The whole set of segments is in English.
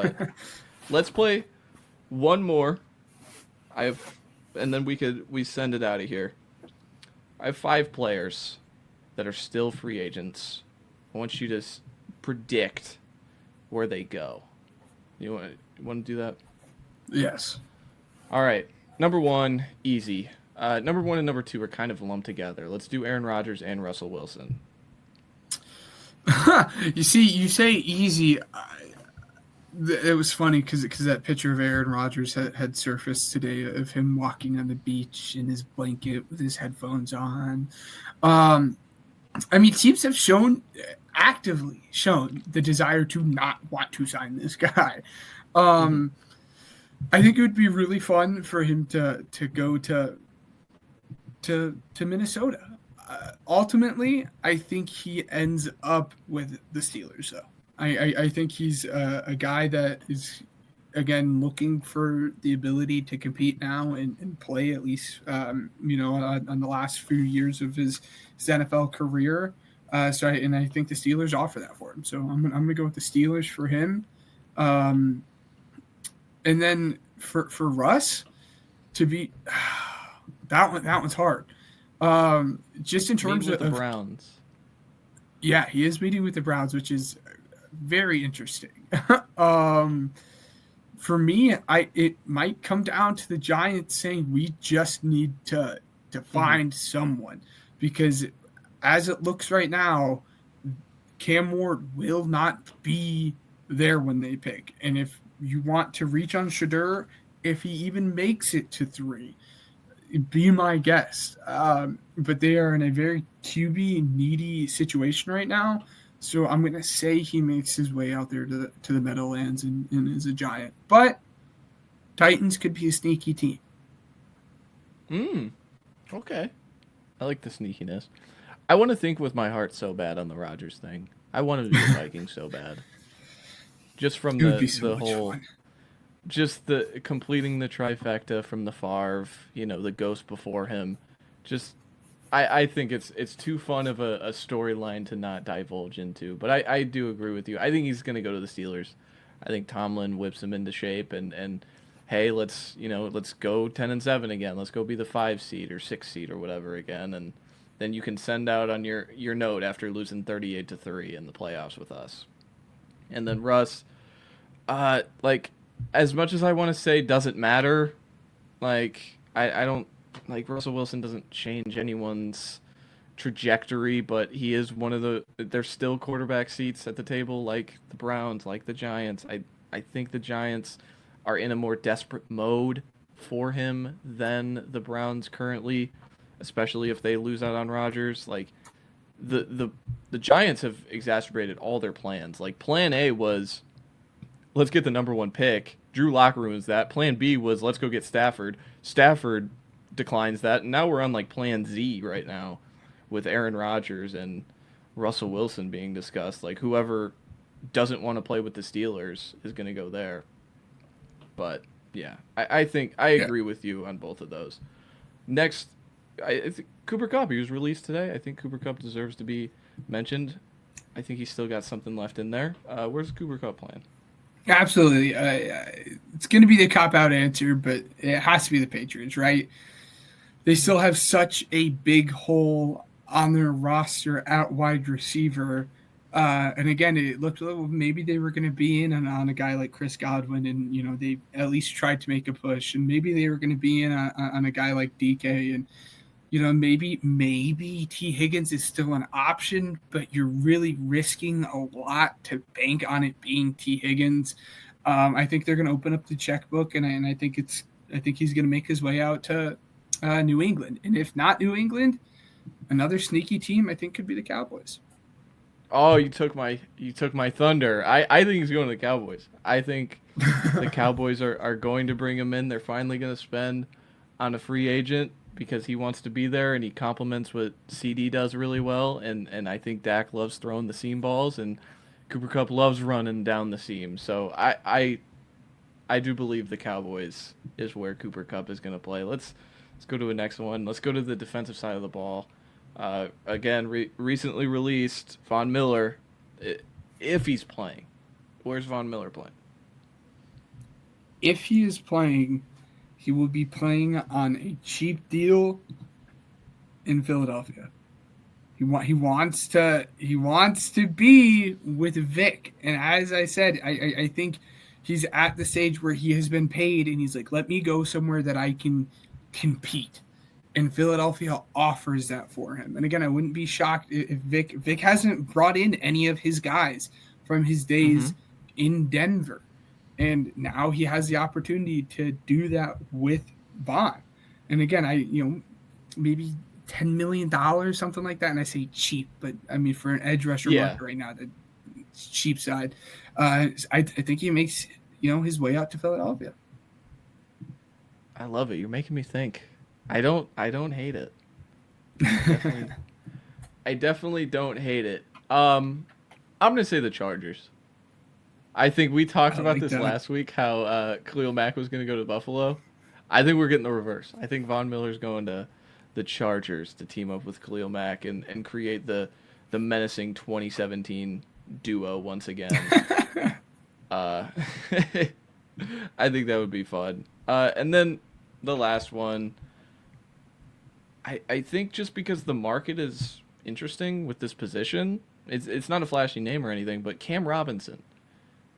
But let's play one more. I have, and then we send it out of here. I have 5 players that are still free agents. I want you to predict where they go. You want to do that? Yes. All right. Number 1, easy. Number 1 and number 2 are kind of lumped together. Let's do Aaron Rodgers and Russell Wilson. You see, you say easy. It was funny because that picture of Aaron Rodgers had surfaced today of him walking on the beach in his blanket with his headphones on. I mean, teams have actively shown the desire to not want to sign this guy. Mm-hmm. I think it would be really fun for him to go to Minnesota. Ultimately, I think he ends up with the Steelers, though. I think he's a guy that is, again, looking for the ability to compete now and play at least, on the last few years of his NFL career. I think the Steelers offer that for him. So I'm going to go with the Steelers for him. And then for Russ to be that one's hard. Just in terms with of the Browns. Yeah, he is meeting with the Browns, which is very interesting. For me, it might come down to the Giants saying we just need to find someone, because as it looks right now, Cam Ward will not be there when they pick. And if you want to reach on Shedeur, if he even makes it to 3, be my guest. But they are in a very QB needy situation right now. So I'm going to say he makes his way out there to the Meadowlands and is a Giant. But Titans could be a sneaky team. Okay. I like the sneakiness. I want to think with my heart so bad on the Rodgers thing. I wanted to be the Vikings so bad. Just from the whole fun. Just the completing the trifecta from the Favre, the ghost before him. Just I think it's too fun of a storyline to not divulge into. But I do agree with you. I think he's gonna go to the Steelers. I think Tomlin whips him into shape and hey, let's go 10-7 again. Let's go be the 5 seed or 6 seed or whatever again, and then you can send out on your note after losing 38-3 in the playoffs with us. And then Russ, as much as I want to say doesn't matter, I don't Russell Wilson doesn't change anyone's trajectory, but he is one of there's still quarterback seats at the table, like the Browns, like the Giants. I think the Giants are in a more desperate mode for him than the Browns currently, especially if they lose out on Rodgers. Like the Giants have exacerbated all their plans. Like plan A was, let's get the number 1 pick. Drew Lock ruins that. Plan B was, let's go get Stafford. Stafford declines that. And now we're on plan Z right now with Aaron Rodgers and Russell Wilson being discussed. Like whoever doesn't want to play with the Steelers is going to go there. But yeah, I think I agree with you on both of those. Next, I think Cooper Kupp. He was released today. I think Cooper Kupp deserves to be mentioned. I think he's still got something left in there. Where's Cooper Kupp playing? Absolutely. It's going to be the cop-out answer, but it has to be the Patriots, right? They still have such a big hole on their roster at wide receiver. And again, it looked like maybe they were going to be in on a guy like Chris Godwin, and they at least tried to make a push. And maybe they were going to be in on a guy like DK, and maybe T. Higgins is still an option, but you're really risking a lot to bank on it being T. Higgins. I think they're going to open up the checkbook, and I think he's going to make his way out to New England. And if not New England, another sneaky team I think could be the Cowboys. Oh, you took my thunder. I think he's going to the Cowboys. I think the Cowboys are going to bring him in. They're finally going to spend on a free agent because he wants to be there and he complements what CD does really well. And I think Dak loves throwing the seam balls and Cooper Kupp loves running down the seam. So I do believe the Cowboys is where Cooper Kupp is going to play. Let's go to the next one. Let's go to the defensive side of the ball. Again, recently released Von Miller. If he's playing, where's Von Miller playing? if he is playing, he will be playing on a cheap deal in Philadelphia. He wants to be with Vic, and as I said, I think he's at the stage where he has been paid, and he's like, let me go somewhere that I can compete. And Philadelphia offers that for him. And again, I wouldn't be shocked if Vic hasn't brought in any of his guys from his days in Denver, and now he has the opportunity to do that with Vaughn. And again, maybe $10 million, something like that. And I say cheap, but I mean for an edge rusher market right now, the cheap side. I think he makes his way out to Philadelphia. I love it. You're making me think. I don't hate it. I definitely don't hate it. I'm gonna say the Chargers. I think we talked about this last week, how Khalil Mack was gonna go to Buffalo. I think we're getting the reverse. I think Von Miller's going to the Chargers to team up with Khalil Mack and create the menacing 2017 duo once again. I think that would be fun. And then the last one, I think just because the market is interesting with this position, it's not a flashy name or anything, but Cam Robinson.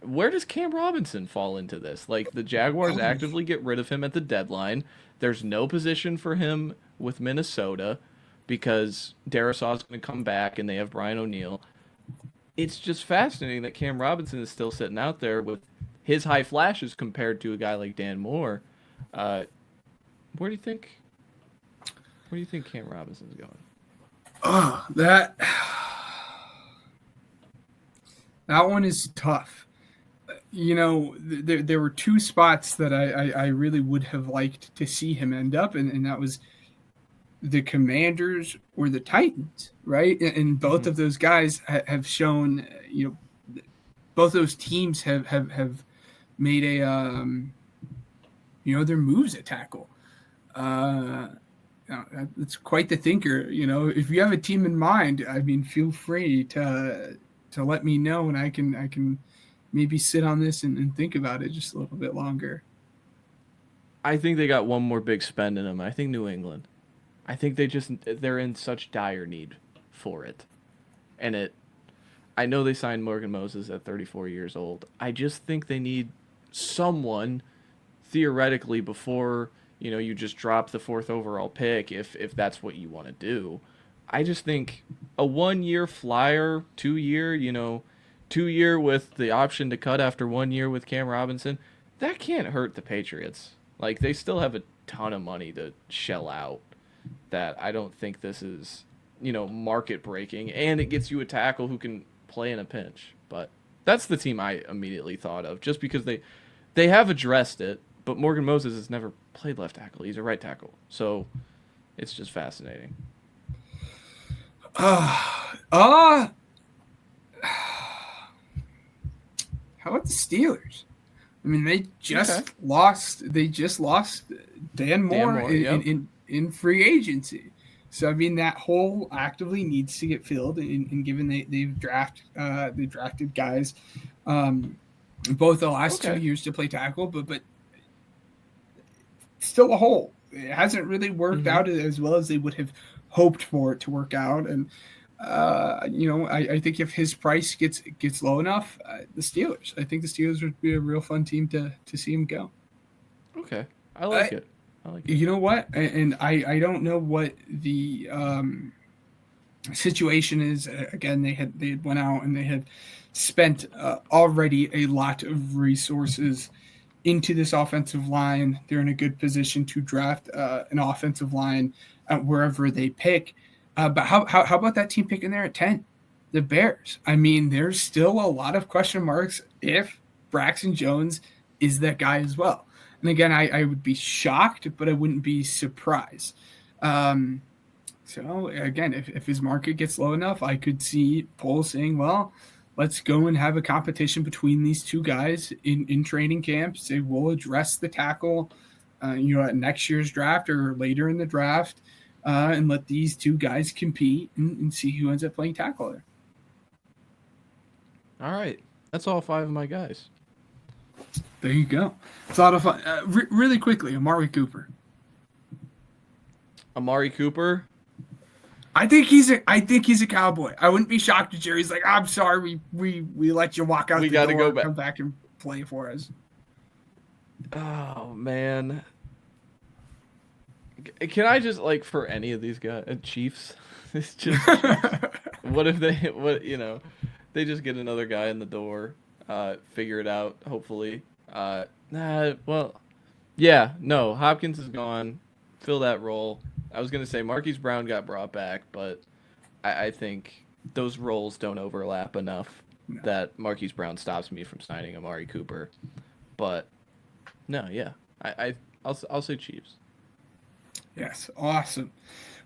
Where does Cam Robinson fall into this? Like, the Jaguars actively get rid of him at the deadline. There's no position for him with Minnesota because Darrisaw's going to come back and they have Brian O'Neill. It's just fascinating that Cam Robinson is still sitting out there with his high flashes compared to a guy like Dan Moore. Where do you think Cam Robinson's going? Oh, that one is tough. There were two spots that I really would have liked to see him end up, and that was the Commanders or the Titans, right? And both of those guys have shown, both those teams have made a, their moves at tackle. It's quite the thinker. If you have a team in mind, I mean, feel free to let me know, and I can maybe sit on this and think about it just a little bit longer. I think they got one more big spend in them. I think New England. I think they're in such dire need for it. And I know they signed Morgan Moses at 34 years old. I just think they need someone theoretically before, you just drop the 4th overall pick if that's what you want to do. I just think a 1-year flyer, 2-year, 2-year with the option to cut after 1 year with Cam Robinson, that can't hurt the Patriots. Like, they still have a ton of money to shell out that I don't think this is, market breaking, and it gets you a tackle who can play in a pinch. But that's the team I immediately thought of, just because they have addressed it, but Morgan Moses has never played left tackle. He's a right tackle. So it's just fascinating. How about the Steelers? I mean, they just lost Dan Moore, in free agency. So I mean, that hole actively needs to get filled. And given they've drafted guys, both the last 2 years to play tackle, but still a hole. It hasn't really worked out as well as they would have hoped for it to work out. And I think if his price gets low enough, I think the Steelers would be a real fun team to see him go. Okay, I like it. You know what? And I don't know what the situation is. Again, they had went out and they had spent already a lot of resources into this offensive line. They're in a good position to draft an offensive line wherever they pick. But how about that team picking there at 10? The Bears. I mean, there's still a lot of question marks if Braxton Jones is that guy as well. And again, I would be shocked, but I wouldn't be surprised. So again, if his market gets low enough, I could see Poles saying, well, let's go and have a competition between these two guys in training camp. Say we'll address the tackle, at next year's draft or later in the draft, and let these two guys compete and see who ends up playing tackle there. All right. That's all 5 of my guys. There you go. It's a lot of fun. Really quickly, Amari Cooper. Amari Cooper. I think he's a Cowboy. I wouldn't be shocked if Jerry's like, I'm sorry, we let you walk out We the gotta door, go back. come back and play for us. Oh man. Can I just like for any of these guys, Chiefs? It's just what if they just get another guy in the door, figure it out, hopefully. Well, yeah, no, Hopkins is gone. Fill that role. I was gonna say Marquise Brown got brought back, but I think those roles don't overlap enough No. that Marquise Brown stops me from signing Amari Cooper. But no, yeah, I'll say Chiefs. Yes, awesome.